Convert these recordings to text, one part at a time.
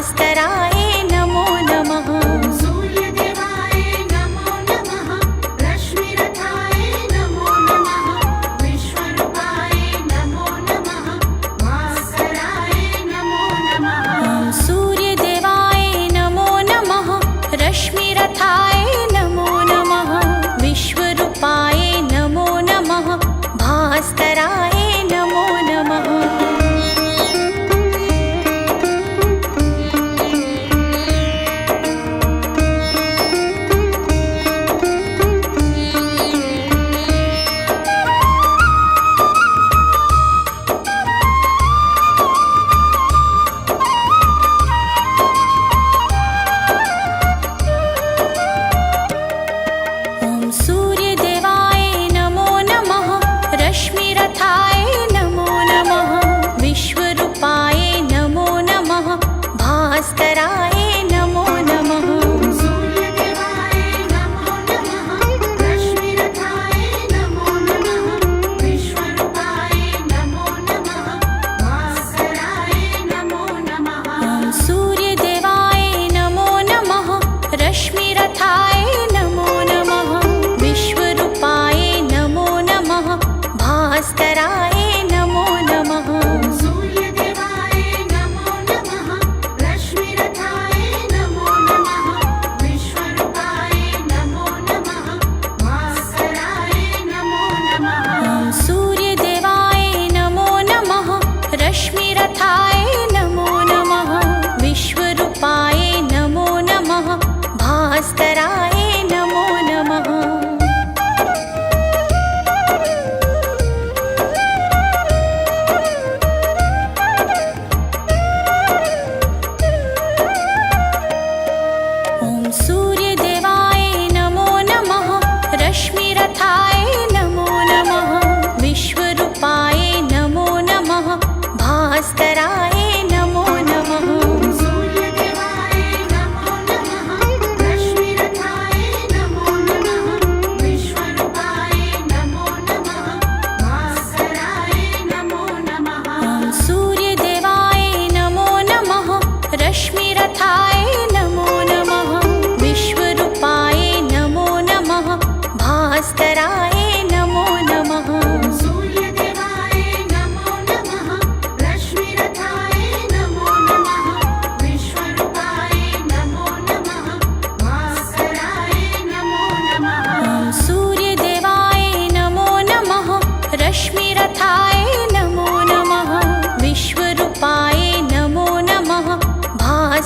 भास्कराय नमो नमः। सूर्यदेवाय नमो नमः। रश्मिरथाय नमो नमः। विश्वरूपाय नमो नमः। भास्कराय नमो नमः। सूर्यदेवाय नमो नमः। रश्मिरथाय नमो नमः। विश्वरूपाय नमो नमः। भास्कराय नमो नमः। सूर्यदेवाय नमो नमः। रश्मिरथाय नमो नमः। विश्वरूपाय नमो नमः। भास्कराय नमो नमः। सूर्यदेवाय नमो नमः। रश्मिरथाय नमो नमः। विश्वरूपाय नमो नमः। भास्कराय नमो नमः। सूर्यदेवाय नमो नमः। रश्मिरथाय नमो नमः। विश्वरूपाय नमो नमः। भास्कराय नमो नमः। सूर्यदेवाय नमो नमः। रश्मिरथाय नमो नमः। विश्वरूपाय नमो नमः। भास्कराय नमो नमः। सूर्यदेवाय नमो नमः। रश्मिरथाय नमो नमः। विश्वरूपाय नमो नमः। भास्कराय नमो नमः। सूर्यदेवाय नमो नमः। रश्मिरथाय नमो नमः। विश्वरूपाय नमो नमः। भास्कराय नमो नमः। सूर्यदेवाय नमो नमः। रश्मिरथाय नमो नमः। विश्वरूपाय नमो नमः। भास्कराय नमो नमः। सूर्यदेवाय नमो नमः। रश्मिरथाय नमो नमः। विश्वरूपाय नमो नमः। भास्कराय नमो नमः। सूर्यदेवाय नमो नमः। रश्मिरथाय नमो नमः। विश्वरूपाय नमो नमः। भास्कराय नमो नमः। सूर्यदेवाय नमो नमः। रश्मिरथाय नमो नमः। विश्वरूपाय नमो नमः। भास्कराय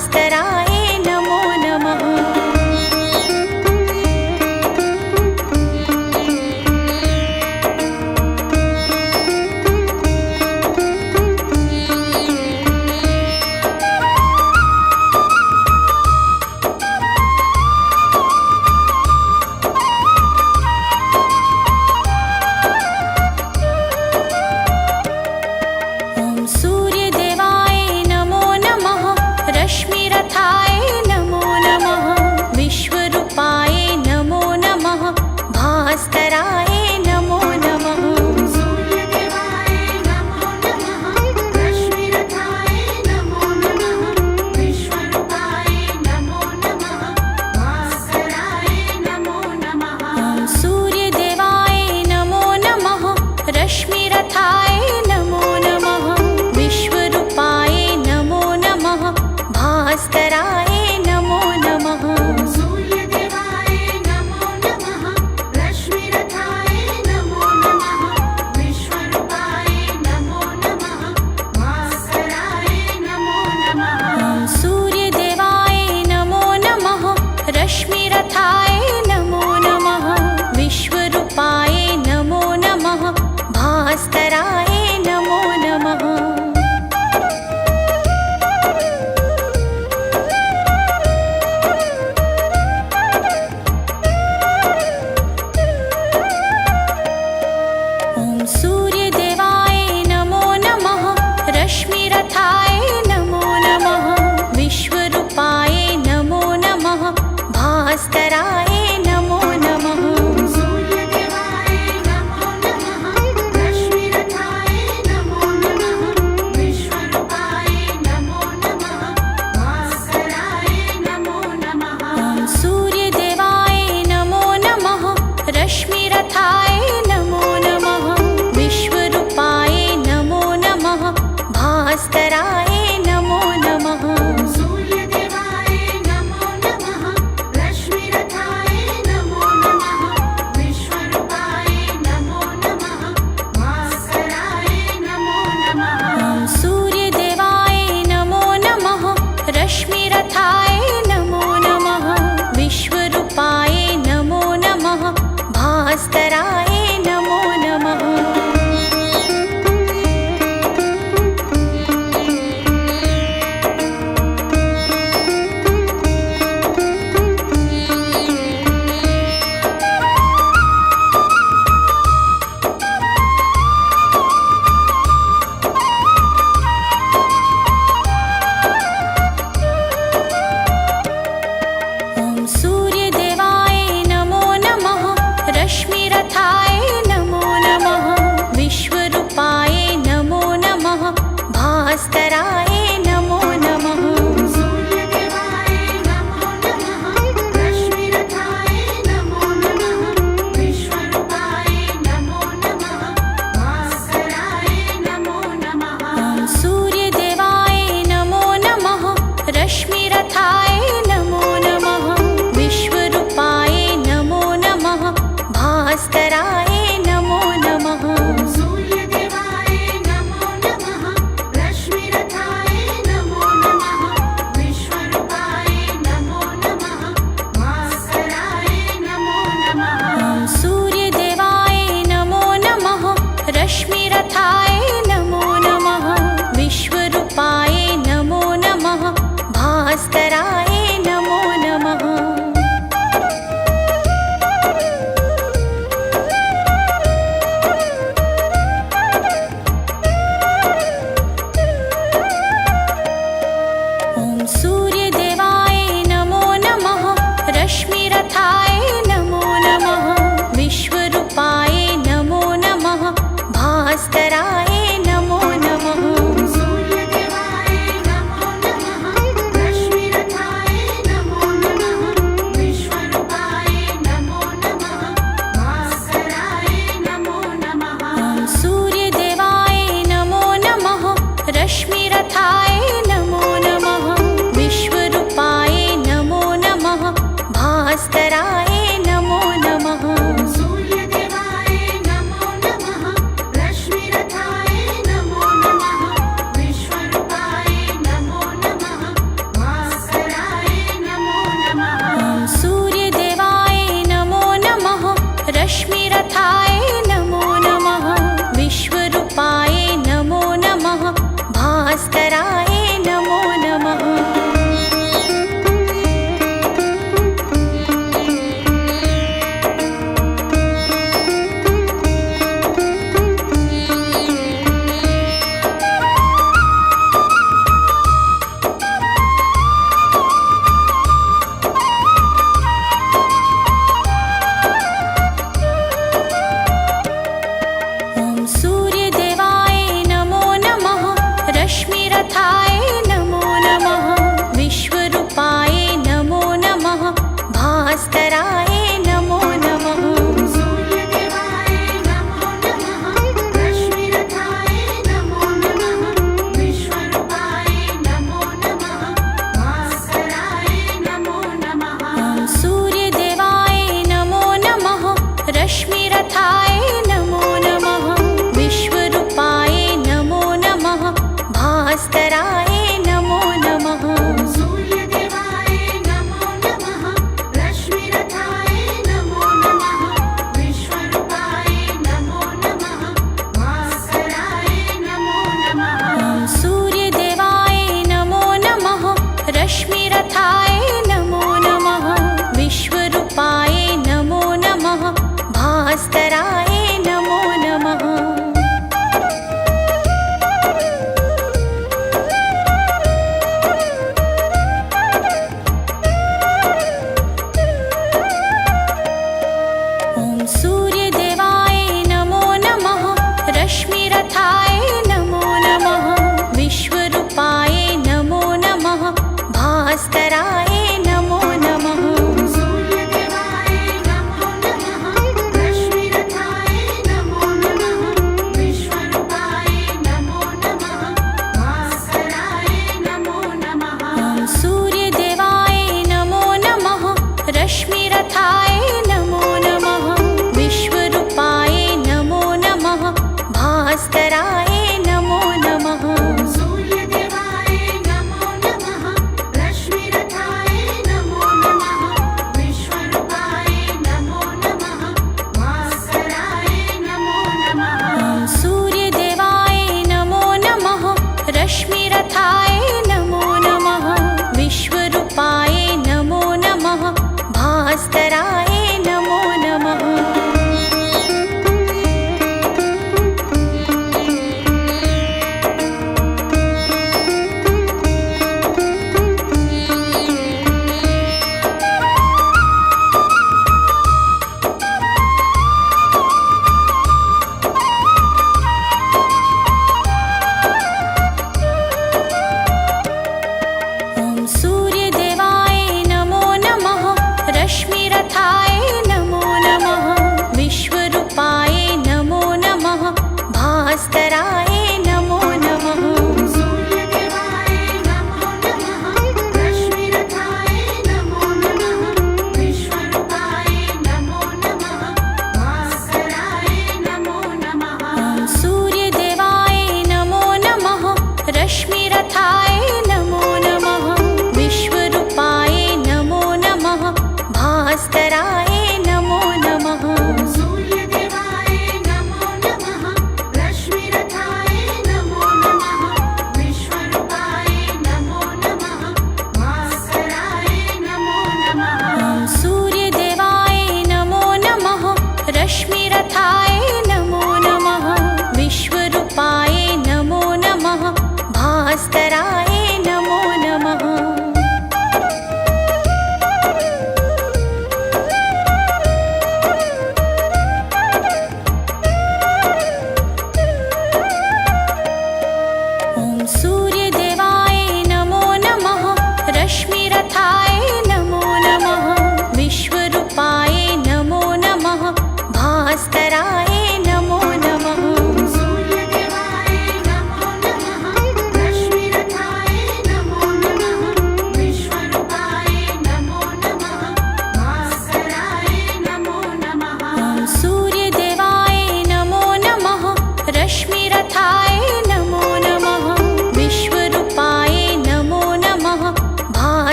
रश्मिरथाय नमो नमः विश्वरूपाय नमो नमः भास्कराय नमो नमः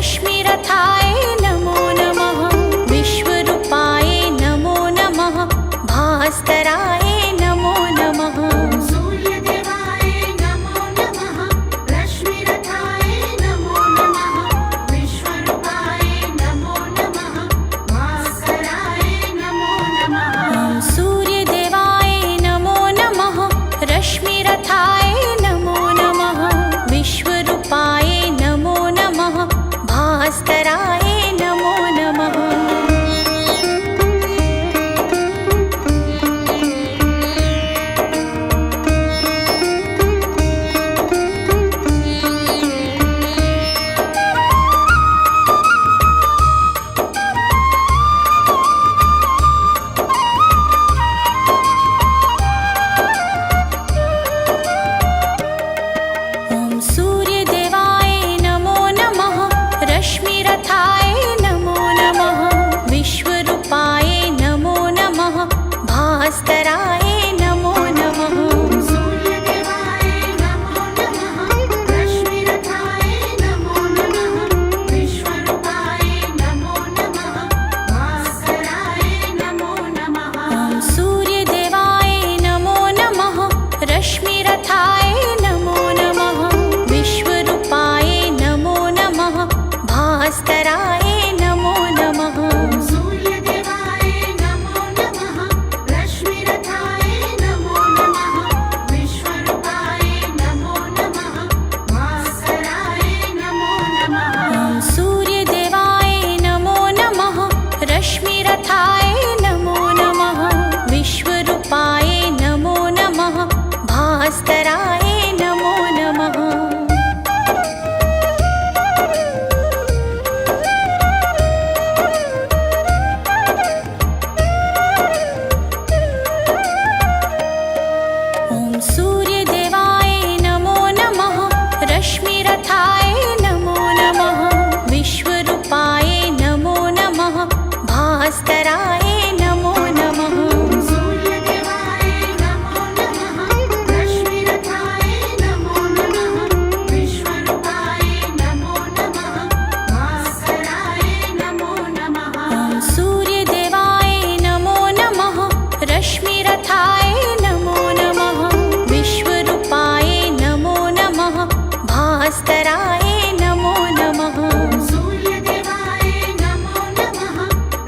रश्मिरथाय नमो नमः विश्वरूपाय नमो नमः भास्कराय नमो नमः सूर्यदेवाय नमो नमः रश्मिरथाय नमो नमः विश्वरूपाय नमो नमः भास्कराय नमो नमः सूर्यदेवाय नमो नमः रश्मिरथाय नमो नमः विश्वरूपाय नमो नमः भास्कराय नमो नमः ॐ सूर्यदेवाय नमो नमः रश्मिरथाय नमो नमः विश्वरूपाय नमो नमः भास्कराय नमो नमः सूर्यदेवाय नमो नमः रश्मिरथाय नमो नमः विश्वरूपाय नमो नमः भास्कराय नमो नमः सूर्यदेवाय नमो नमः रश्मिरथाय नमो नमः विश्वरूपाय नमो नमः भास्कराय नमो नमः सूर्यदेवाय नमो नमः रश्मिरथाय नमो नमः विश्वरूपाय नमो नमः भास्कराय नमो नमः सूर्यदेवाय नमो नमः रश्मिरथाय नमो नमः विश्वरूपाय नमो नमः भास्कराय नमो नमः ॐ सूर्यदेवाय नमो नमः रश्मिरथाय नमो नमः विश्वरूपाय नमो नमः भास्कराय नमो नमः सूर्यदेवाय नमो नमः रश्मिरथाय नमो नमः विश्वरूपाय नमो नमः भास्कराय नमो नमः सूर्यदेवाय नमो नमः रश्मिरथाय नमो नमः विश्वरूपाय नमो नमः भास्कराय नमो नमः सूर्यदेवाय नमो नमः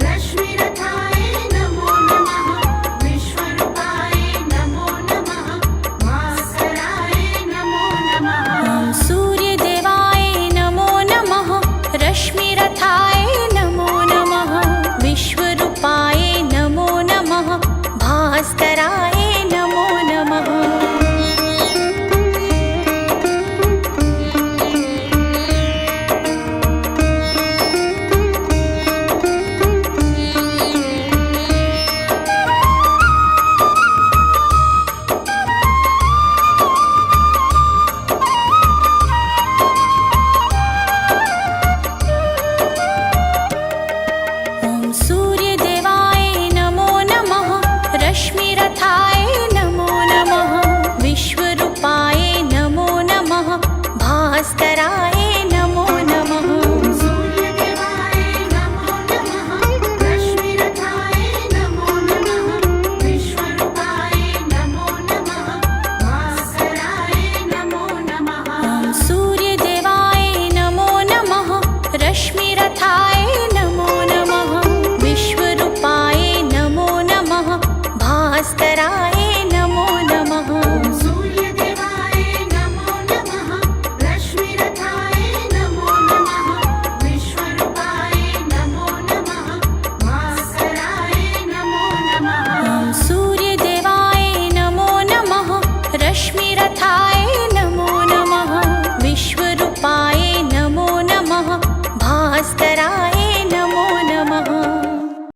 रश्मिरथाय नमो नमः विश्वरूपाय नमो नमः भास्कराय नमो नमः सूर्यदेवाय नमो नमः रश्मि